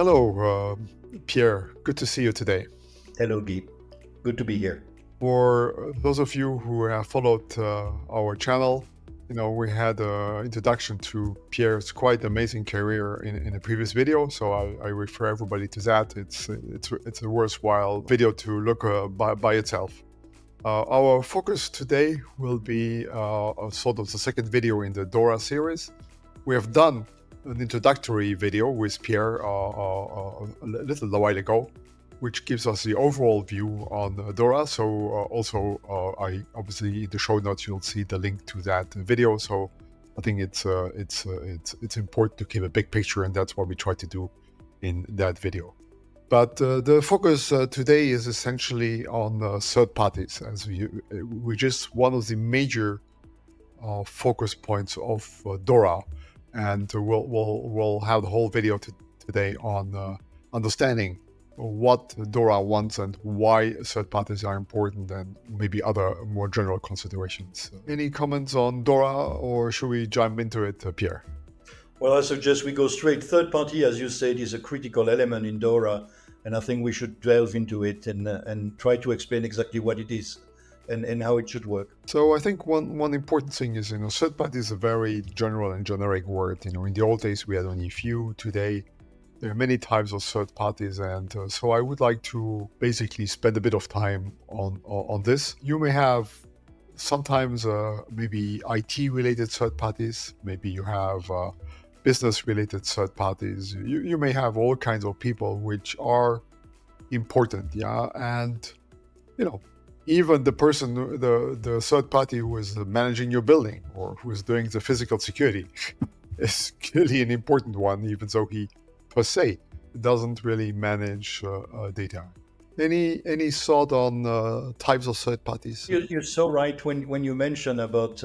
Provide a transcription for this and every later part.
Hello, Pierre. Good to see you today. Hello, Guy. Good to be here. For those of you who have followed our channel, we had an introduction to Pierre's quite amazing career in a previous video, so I refer everybody to that. It's a worthwhile video to look by itself. Our focus today will be sort of the second video in the DORA series. We have done an introductory video with Pierre a little while ago, which gives us the overall view on DORA. So I obviously in the show notes you'll see the link to that video. So I think it's important to keep a big picture, and that's what we try to do in that video. But the focus today is essentially on third parties, which is one of the major focus points of DORA, and we'll have the whole video today on understanding what DORA wants and why third parties are important, and maybe other more general considerations. Any comments on DORA, or should we jump into it, Pierre? Well, I suggest we go straight. Third party, as you said, is a critical element in DORA, and I think we should delve into it and try to explain exactly what it is and how it should work. So I think one important thing is, third party is a very general and generic word. In the old days we had only a few. Today there are many types of third parties, and so I would like to basically spend a bit of time on this. You may have sometimes maybe IT-related third parties. Maybe you have business-related third parties. You may have all kinds of people which are important, and even the person, the third party who is managing your building or who is doing the physical security is clearly an important one, even though he per se doesn't really manage data. Any thought on types of third parties? You're so right when you mention about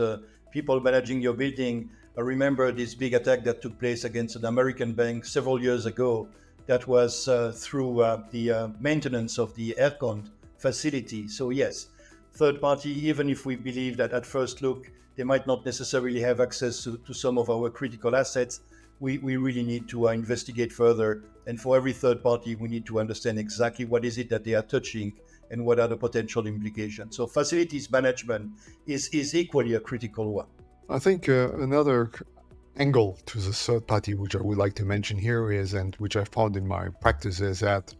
people managing your building. I remember this big attack that took place against an American bank several years ago. That was through the maintenance of the aircon facility. So yes, third party, even if we believe that at first look they might not necessarily have access to some of our critical assets, we really need to investigate further. And for every third party, we need to understand exactly what is it that they are touching and what are the potential implications. So facilities management is equally a critical one. I think another angle to the third party, which I would like to mention here is, and which I found in my practice, is that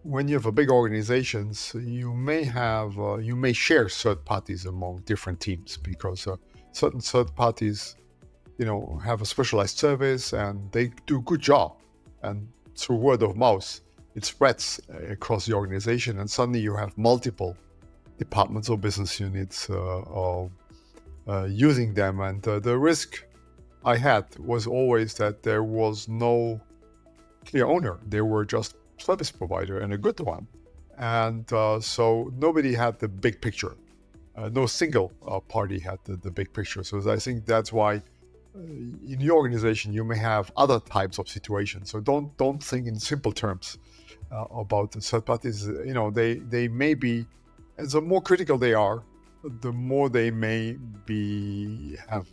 when you have a big organizations, you may share third parties among different teams, because certain third parties, have a specialized service and they do a good job, and through word of mouth, it spreads across the organization, and suddenly you have multiple departments or business units using them. And the risk I had was always that there was no clear owner. They were just service provider, and a good one. And so nobody had the big picture. No single party had the big picture. So I think that's why in your organization you may have other types of situations. So don't think in simple terms about the third parties. They may be, and the more critical they are, the more they may have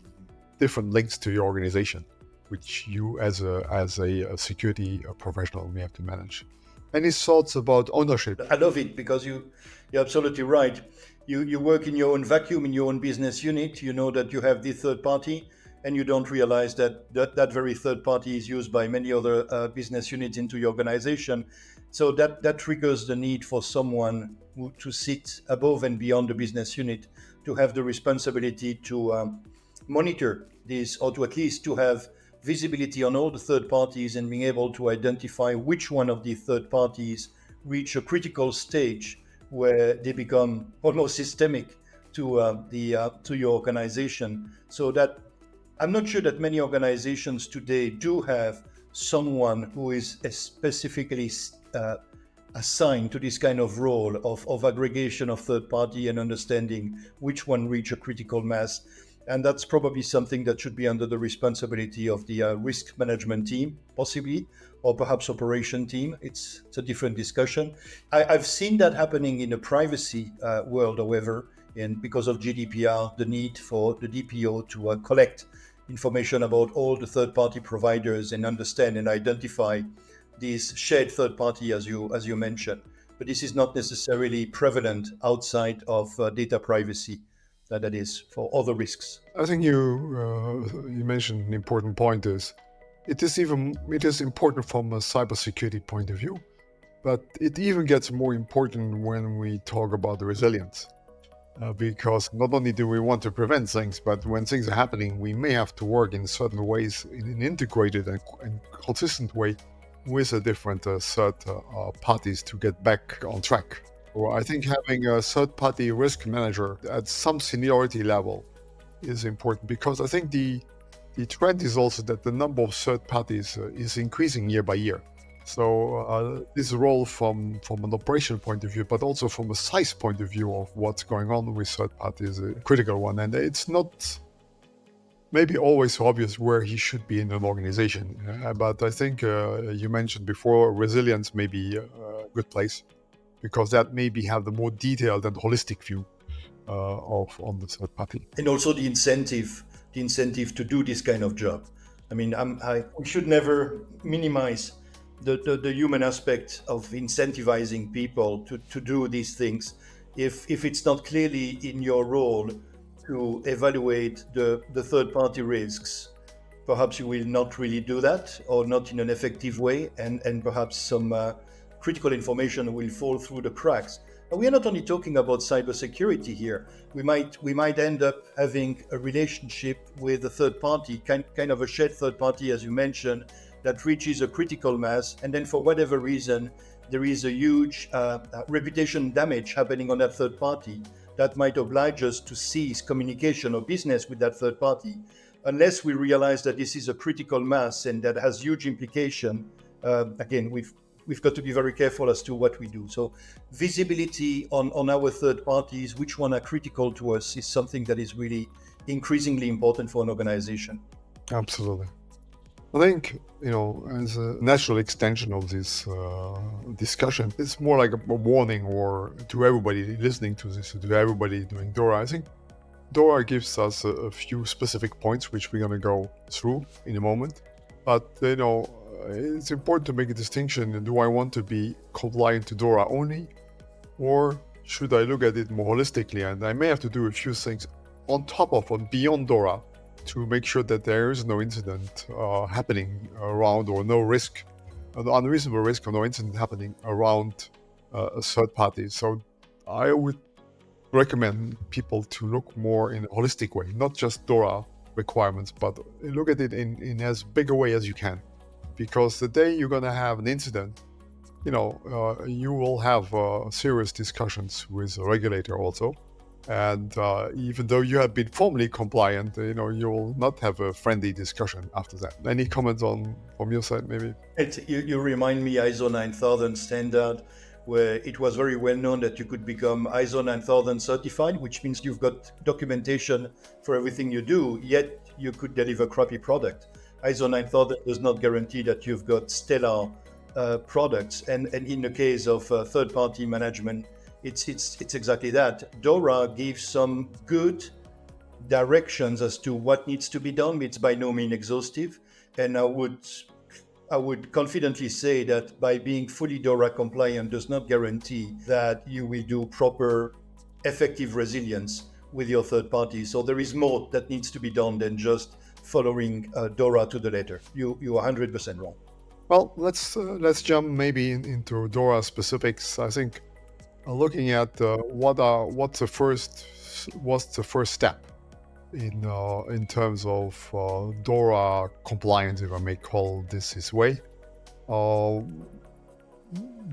different links to your organization, which you as a security professional may have to manage. Any thoughts about ownership? I love it, because you're absolutely right. You work in your own vacuum, in your own business unit. You know that you have the third party, and you don't realize that very third party is used by many other business units into your organization. So that triggers the need for someone to sit above and beyond the business unit, to have the responsibility to monitor this, or to at least to have visibility on all the third parties, and being able to identify which one of the third parties reach a critical stage where they become almost systemic to your organization. So that I'm not sure that many organizations today do have someone who is specifically assigned to this kind of role of aggregation of third party and understanding which one reach a critical mass. And that's probably something that should be under the responsibility of the risk management team, possibly, or perhaps operation team. It's a different discussion. I've seen that happening in the privacy world, however, and because of GDPR, the need for the DPO to collect information about all the third-party providers and understand and identify this shared third party, as you mentioned, but this is not necessarily prevalent outside of data privacy. That is for other risks. I think you mentioned an important point is it is important from a cybersecurity point of view, but it even gets more important when we talk about the resilience. Because not only do we want to prevent things, but when things are happening, we may have to work in certain ways in an integrated and consistent way with the different third parties to get back on track. So I think having a third-party risk manager at some seniority level is important, because I think the trend is also that the number of third parties is increasing year by year. So this role from an operation point of view, but also from a size point of view of what's going on with third parties, is a critical one. And it's not maybe always obvious where he should be in an organization. But I think you mentioned before, resilience may be a good place, because that maybe have the more detailed and holistic view on the third party. And also the incentive to do this kind of job. I mean, we should never minimize the human aspect of incentivizing people to do these things. If it's not clearly in your role to evaluate the third party risks, perhaps you will not really do that, or not in an effective way, and perhaps some critical information will fall through the cracks. And we are not only talking about cybersecurity here. We might end up having a relationship with a third party, kind of a shared third party, as you mentioned, that reaches a critical mass, and then for whatever reason there is a huge reputation damage happening on that third party that might oblige us to cease communication or business with that third party, unless we realize that this is a critical mass and that has huge implication. Again, we've got to be very careful as to what we do. So visibility on our third parties, which one are critical to us, is something that is really increasingly important for an organization. Absolutely. I think, as a natural extension of this discussion, it's more like a warning, or to everybody listening to this, to everybody doing DORA. I think DORA gives us a few specific points, which we're going to go through in a moment. But, it's important to make a distinction. Do I want to be compliant to DORA only, or should I look at it more holistically? And I may have to do a few things on top of and beyond DORA to make sure that there is no incident happening around, or no risk, an unreasonable risk, or no incident happening around a third party. So I would recommend people to look more in a holistic way, not just DORA requirements, but look at it in as big a way as you can. Because the day you're going to have an incident, you will have serious discussions with the regulator also. And even though you have been formally compliant, you will not have a friendly discussion after that. Any comments from your side, maybe? You remind me ISO 9000 standard, where it was very well known that you could become ISO 9000 certified, which means you've got documentation for everything you do, yet you could deliver crappy product. ISO 9000 does not guarantee that you've got stellar products. And in the case of third-party management, it's exactly that. DORA gives some good directions as to what needs to be done. It's by no means exhaustive, and I would confidently say that by being fully DORA compliant does not guarantee that you will do proper, effective resilience with your third party. So there is more that needs to be done than just following DORA to the letter. You are 100% wrong. Well, let's jump maybe into DORA specifics. I think looking at what's the first step in terms of DORA compliance, if I may call this way. The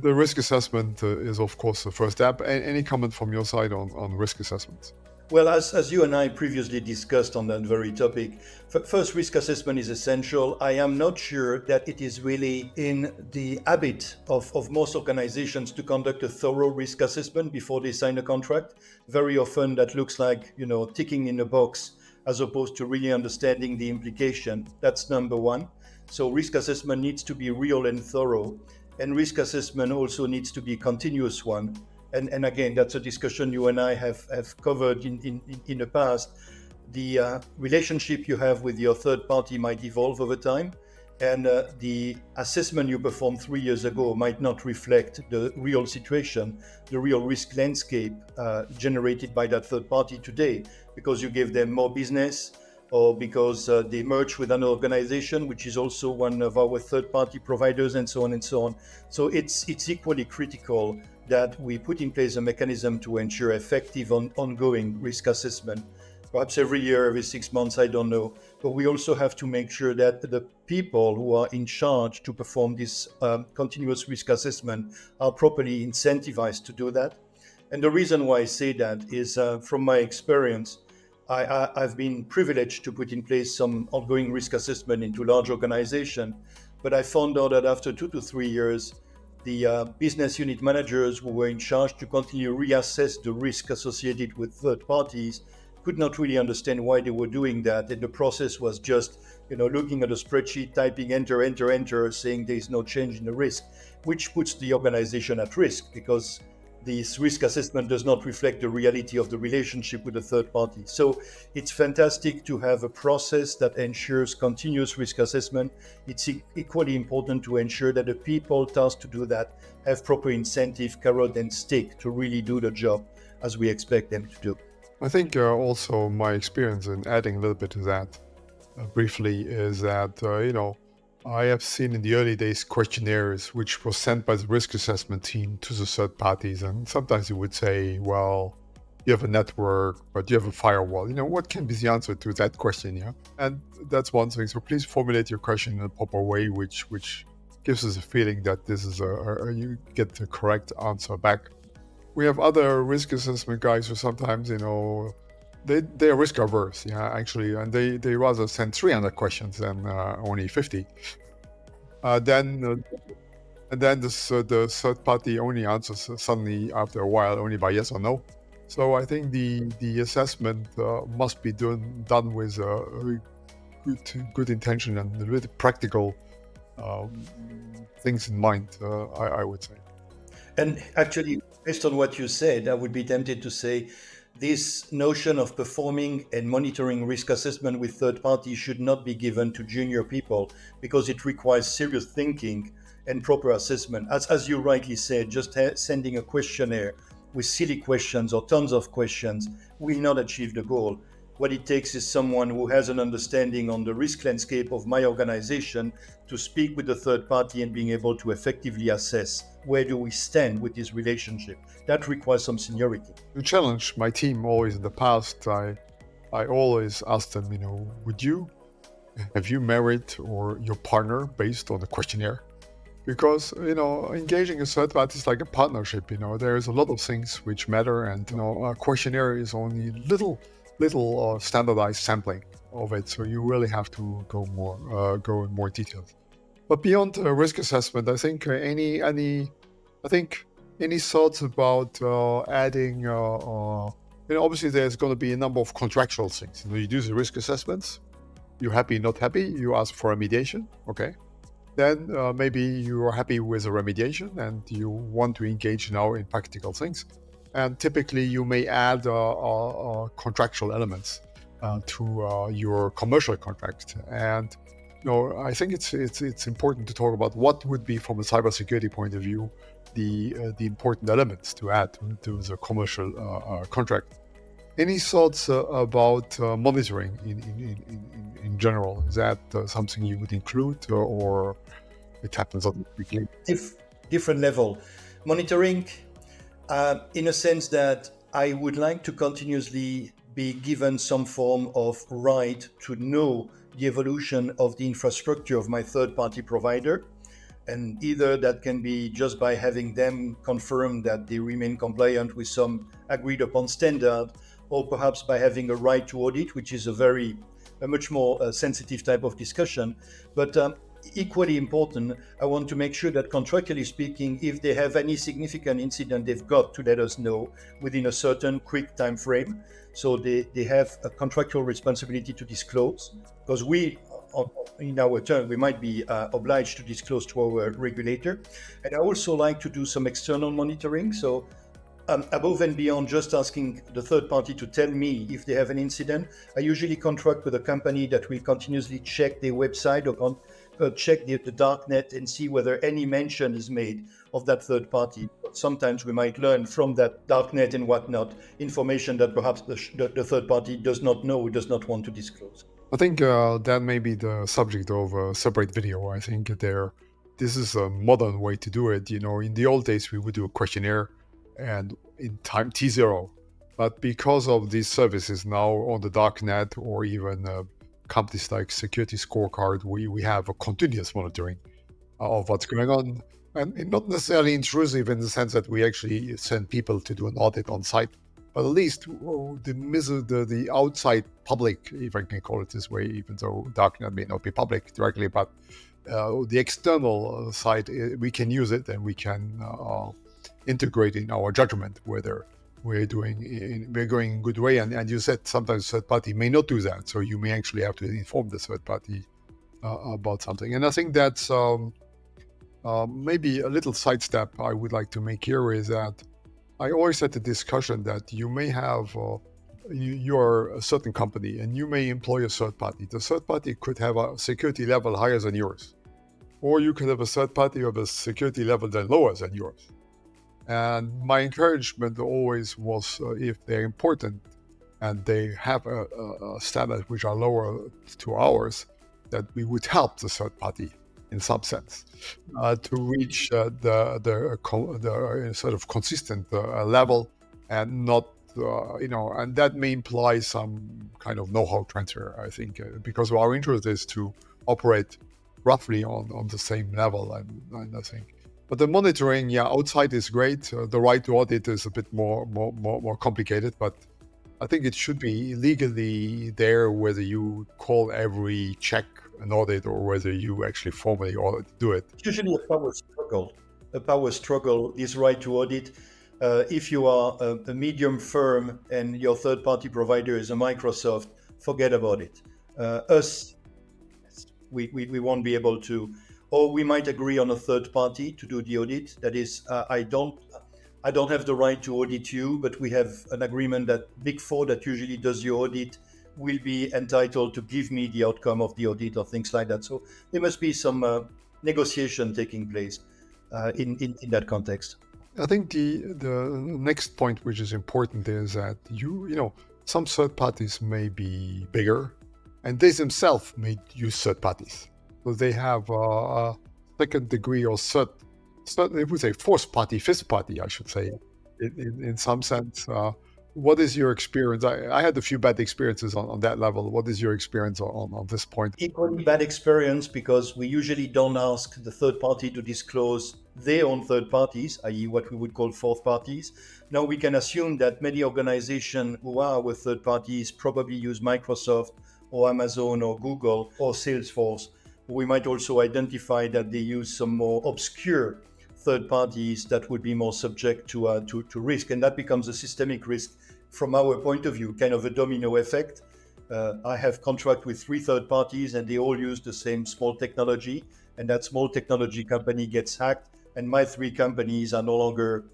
risk assessment is of course the first step. Any comment from your side on risk assessments? Well, as you and I previously discussed on that very topic, first, risk assessment is essential. I am not sure that it is really in the habit of most organizations to conduct a thorough risk assessment before they sign a contract. Very often that looks like, ticking in a box as opposed to really understanding the implication. That's number one. So risk assessment needs to be real and thorough, and risk assessment also needs to be a continuous one. And again, that's a discussion you and I have covered in the past. The relationship you have with your third party might evolve over time, and the assessment you performed 3 years ago might not reflect the real situation, the real risk landscape generated by that third party today, because you gave them more business, or because they merged with an organization which is also one of our third party providers, and so on and so on. So it's equally critical that we put in place a mechanism to ensure effective ongoing risk assessment, perhaps every year, every 6 months, I don't know. But we also have to make sure that the people who are in charge to perform this continuous risk assessment are properly incentivized to do that. And the reason why I say that is from my experience, I've been privileged to put in place some ongoing risk assessment into large organizations, but I found out that after 2 to 3 years, the business unit managers who were in charge to continue reassess the risk associated with third parties could not really understand why they were doing that. And the process was just, looking at a spreadsheet, typing enter, enter, enter, saying there is no change in the risk, which puts the organization at risk because this risk assessment does not reflect the reality of the relationship with the third party. So it's fantastic to have a process that ensures continuous risk assessment. It's equally important to ensure that the people tasked to do that have proper incentive, carrot and stick to really do the job as we expect them to do. I think also my experience in adding a little bit to that briefly is that, I have seen in the early days questionnaires which were sent by the risk assessment team to the third parties. And sometimes you would say, well, you have a network, but you have a firewall. What can be the answer to that question? Yeah. And that's one thing. So please formulate your question in a proper way, which gives us a feeling that this is you get the correct answer back. We have other risk assessment guys who sometimes, they are risk averse, actually, and they rather send 300 questions than only 50. Then the third party only answers suddenly after a while only by yes or no. So I think the assessment must be done with good intention and with practical things in mind, I would say. And actually, based on what you said, I would be tempted to say this notion of performing and monitoring risk assessment with third parties should not be given to junior people because it requires serious thinking and proper assessment. As you rightly said, just sending a questionnaire with silly questions or tons of questions will not achieve the goal. What it takes is someone who has an understanding on the risk landscape of my organization to speak with the third party and being able to effectively assess where do we stand with this relationship. That requires some seniority. To challenge my team always in the past, I always ask them, have you married or your partner based on the questionnaire? Because, engaging a third party is like a partnership, there's a lot of things which matter, and, a questionnaire is only little standardized sampling of it. So you really have to go in more details. But beyond risk assessment, I think any thoughts about adding, obviously there's going to be a number of contractual things. You do the risk assessments, you're happy, not happy, you ask for remediation, okay. Then maybe you are happy with the remediation and you want to engage now in practical things. And typically you may add contractual elements to your commercial contract. And I think it's important to talk about what would be, from a cybersecurity point of view, the important elements to add to the commercial contract. Any thoughts about monitoring in general? Is that something you would include, or it happens on weekly? Different level monitoring, in a sense that I would like to continuously be given some form of right to know the evolution of the infrastructure of my third-party provider. And either that can be just by having them confirm that they remain compliant with some agreed upon standard, or perhaps by having a right to audit, which is a much more sensitive type of discussion. But equally important, I want to make sure that, contractually speaking, if they have any significant incident, they've got to let us know within a certain quick time frame. So they have a contractual responsibility to disclose, because in our turn, we might be obliged to disclose to our regulator. And I also like to do some external monitoring. So above and beyond just asking the third party to tell me if they have an incident, I usually contract with a company that will continuously check their website or check the dark net and see whether any mention is made of that third party. But sometimes we might learn from that dark net and whatnot information that perhaps the third party does not know, does not want to disclose. I think that may be the subject of a separate video. I think this is a modern way to do it. In the old days, we would do a questionnaire and in time T0. But because of these services now on the dark net or even companies like Security Scorecard, we have a continuous monitoring of what's going on. And not necessarily intrusive in the sense that we actually send people to do an audit on site, but at least the outside public, if I can call it this way, even though darknet may not be public directly, but the external side, we can use it and we can integrate in our judgment whether we're going in a good way. And you said sometimes third party may not do that, so you may actually have to inform the third party about something. And I think that's maybe a little sidestep I would like to make here is that I always had the discussion that you may have, you're a certain company and you may employ a third party. The third party could have a security level higher than yours. Or you could have a third party of a security level then lower than yours. And my encouragement always was if they're important and they have a standard which are lower to ours, that we would help the third party in some sense, to reach the sort of consistent level and not, and that may imply some kind of know-how transfer, I think, because our interest is to operate roughly on the same level, and I think. But the monitoring, outside is great. The right to audit is a bit more complicated, but I think it should be legally there, whether you call every check an audit or whether you actually formally do it. It's usually a power struggle, this right to audit. If you are a medium firm and your third-party provider is a Microsoft, forget about it. We won't be able to, or we might agree on a third party to do the audit. That is, I don't have the right to audit you, but we have an agreement that Big Four that usually does the audit will be entitled to give me the outcome of the audit or things like that. So there must be some negotiation taking place in that context. I think the next point which is important is that some third parties may be bigger and they themselves may use third parties. So they have a second degree or I would say fourth party, fifth party, I should say, in some sense. What is your experience? I had a few bad experiences on that level. What is your experience on this point? Equally bad experience, because we usually don't ask the third party to disclose their own third parties, i.e. what we would call fourth parties. Now we can assume that many organizations who are with third parties probably use Microsoft or Amazon or Google or Salesforce. We might also identify that they use some more obscure third parties that would be more subject to risk, and that becomes a systemic risk from our point of view, kind of a domino effect. I have contract with 3 third parties and they all use the same small technology, and that small technology company gets hacked and my 3 companies are no longer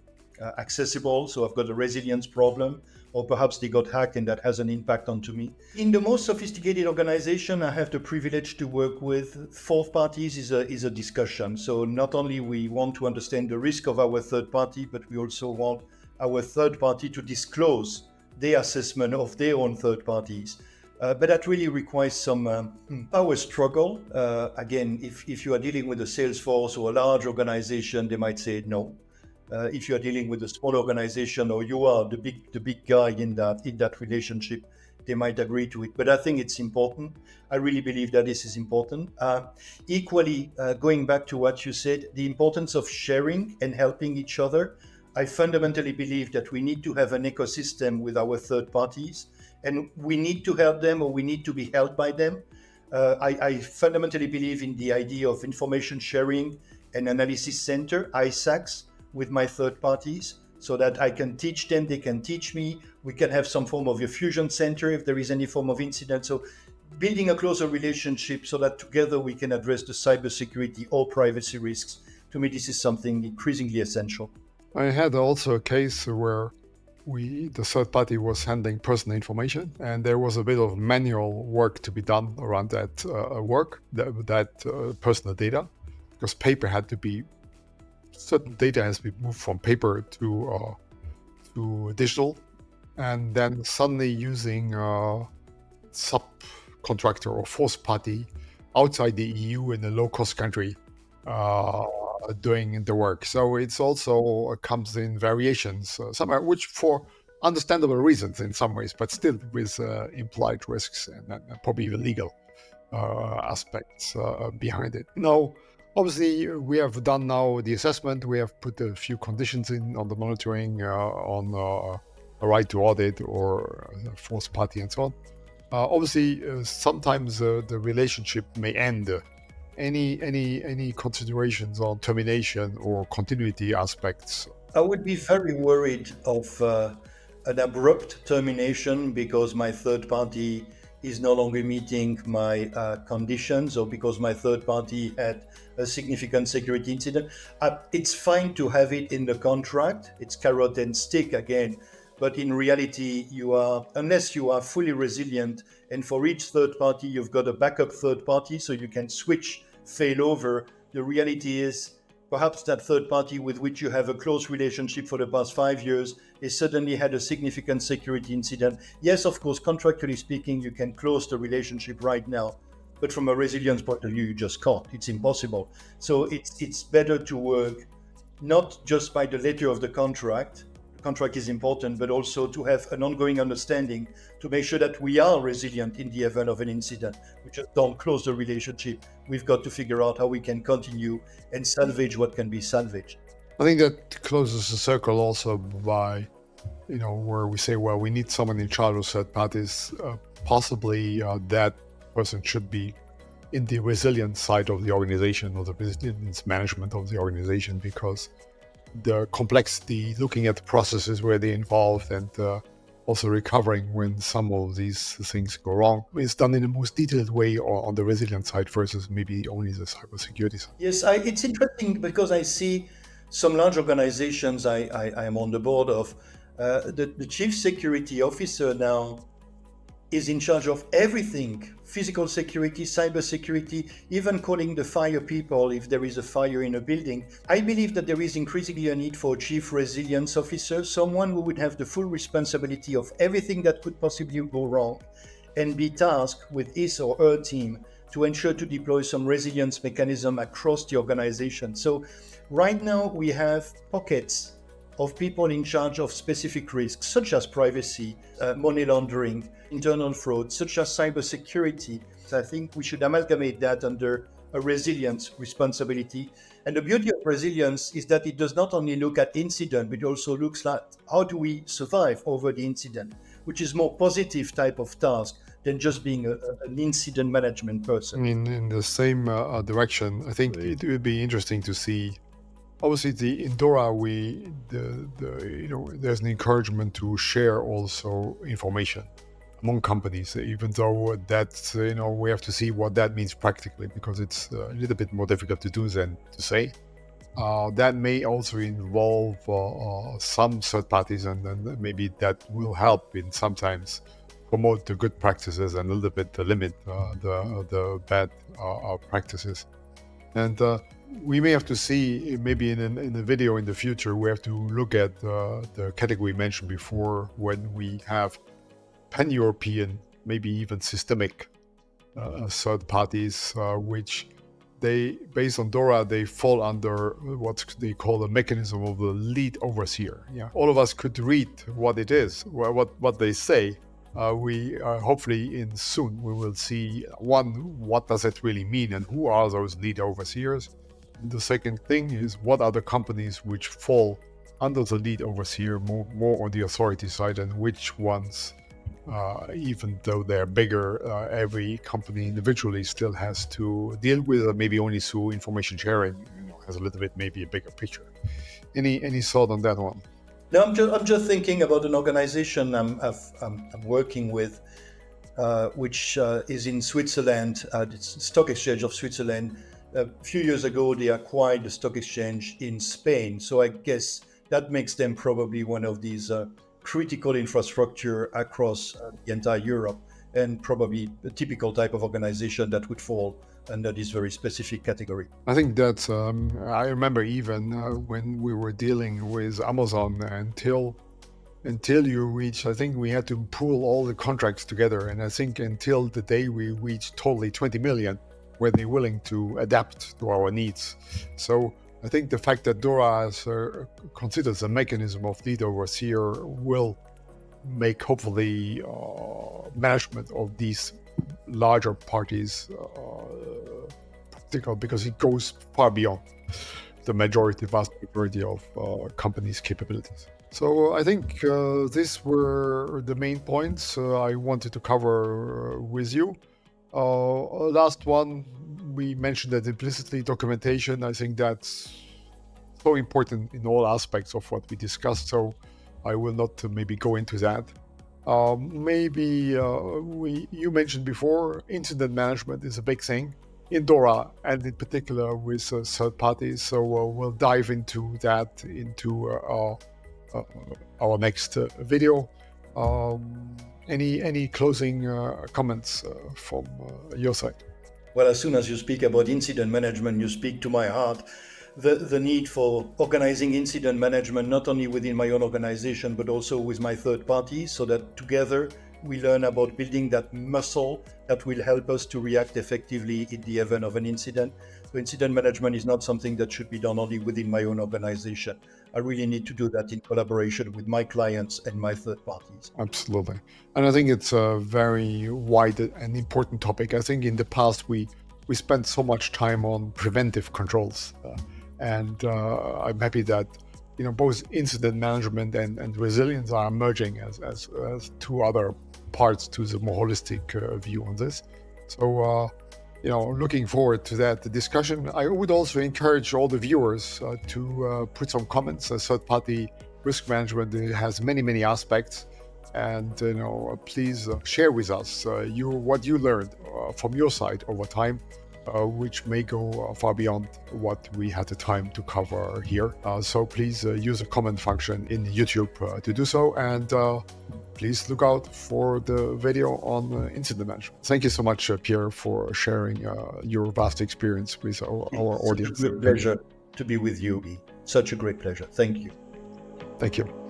accessible, so I've got a resilience problem, or perhaps they got hacked and that has an impact onto me. In the most sophisticated organization I have the privilege to work with, fourth parties is a discussion. So not only we want to understand the risk of our third party, but we also want our third party to disclose their assessment of their own third parties. But that really requires some power struggle. Again, if you are dealing with a Salesforce or a large organization, they might say no. If you are dealing with a small organization or you are the big guy in that relationship, they might agree to it. But I think it's important. I really believe that this is important. Equally, going back to what you said, the importance of sharing and helping each other. I fundamentally believe that we need to have an ecosystem with our third parties, and we need to help them or we need to be helped by them. I fundamentally believe in the idea of information sharing and analysis center, ISACs, with my third parties, so that I can teach them, they can teach me. We can have some form of a fusion center if there is any form of incident. So building a closer relationship so that together we can address the cybersecurity or privacy risks. To me, this is something increasingly essential. I had also a case where the third party was handling personal information, and there was a bit of manual work to be done around that personal data, because paper had to be certain data has to be moved from paper to digital, and then suddenly using subcontractor or fourth party outside the EU in a low-cost country doing the work. So it's also comes in variations, somewhere, which for understandable reasons in some ways, but still with implied risks and probably even legal aspects behind it. Now, obviously, we have done now the assessment. We have put a few conditions in on the monitoring, on a right to audit or fourth party and so on. Obviously, sometimes the relationship may end. Any considerations on termination or continuity aspects? I would be very worried of an abrupt termination because my third party is no longer meeting my conditions, or because my third party had a significant security incident. It's fine to have it in the contract. It's carrot and stick again. But in reality, unless you are fully resilient, and for each third party, you've got a backup third party, so you can switch, fail over. The reality is perhaps that third party with which you have a close relationship for the past 5 years has suddenly had a significant security incident. Yes, of course, contractually speaking, you can close the relationship right now. But from a resilience point of view, you just can't. It's impossible. So it's better to work not just by the letter of the contract. Contract is important, but also to have an ongoing understanding to make sure that we are resilient in the event of an incident. We just don't close the relationship. We've got to figure out how we can continue and salvage what can be salvaged. I think that closes the circle also by, where we say, well, we need someone in charge of third parties. Possibly that person should be in the resilience side of the organization, or the resilience management of the organization, because the complexity, looking at the processes where they're involved, and also recovering when some of these things go wrong, is done in a most detailed way or on the resilience side versus maybe only the cybersecurity side. Yes, it's interesting because I see some large organizations I am on the board of. The chief security officer now is in charge of everything: physical security, cybersecurity, even calling the fire people if there is a fire in a building. I believe that there is increasingly a need for a chief resilience officer, someone who would have the full responsibility of everything that could possibly go wrong, and be tasked with his or her team to ensure to deploy some resilience mechanism across the organization. So right now we have pockets of people in charge of specific risks, such as privacy, money laundering, internal fraud, such as cybersecurity. So I think we should amalgamate that under a resilience responsibility. And the beauty of resilience is that it does not only look at incident, but it also looks at how do we survive over the incident, which is more positive type of task than just being an incident management person. In the same direction, I think it would be interesting to see. Obviously, in DORA, there's an encouragement to share also information among companies, even though that's, we have to see what that means practically, because it's a little bit more difficult to do than to say. That may also involve some third parties, and then maybe that will help in sometimes promote the good practices and a little bit limit the bad practices. And we may have to see, maybe in a video in the future, we have to look at the category mentioned before, when we have pan-European, maybe even systemic third parties, which they, based on DORA, they fall under what they call the mechanism of the lead overseer. Yeah, all of us could read what it is, what they say. We hopefully soon we will see, one, what does it really mean, and who are those lead overseers. The second thing is, what are the companies which fall under the lead overseer, more on the authority side, and which ones, even though they're bigger, every company individually still has to deal with, maybe only through information sharing, has a little bit maybe a bigger picture. Any thought on that one? No, I'm just thinking about an organization I'm working with, which is in Switzerland, the Stock Exchange of Switzerland. A few years ago, they acquired the stock exchange in Spain. So I guess that makes them probably one of these critical infrastructure across the entire Europe, and probably a typical type of organization that would fall under this very specific category. I think that I remember even when we were dealing with Amazon until you reach, I think we had to pull all the contracts together. And I think until the day we reached totally 20 million, were they willing to adapt to our needs. So I think the fact that DORA considers a mechanism of lead overseer will make hopefully management of these larger parties practical, because it goes far beyond the vast majority of companies' capabilities. So I think these were the main points I wanted to cover with you. Last one, we mentioned that implicitly documentation. I think that's so important in all aspects of what we discussed. So I will not maybe go into that. You mentioned before, incident management is a big thing in DORA, and in particular with third parties. So we'll dive into that into our next video. Any closing comments from your side? Well, as soon as you speak about incident management, you speak to my heart. The need for organizing incident management, not only within my own organization, but also with my third parties, so that together we learn about building that muscle that will help us to react effectively in the event of an incident. So incident management is not something that should be done only within my own organization. I really need to do that in collaboration with my clients and my third parties. Absolutely. And I think it's a very wide and important topic. I think in the past we spent so much time on preventive controls. And I'm happy that both incident management and resilience are emerging as two other parts to the more holistic view on this. So looking forward to that discussion. I would also encourage all the viewers to put some comments. Third-party risk management has many aspects, and please share with us what you learned from your side over time, which may go far beyond what we had the time to cover here. So please use the comment function in YouTube to do so, and please look out for the video on incident management. Thank you so much, Pierre, for sharing your vast experience with our audience. It's a great pleasure to be with you. Such a great pleasure. Thank you. Thank you.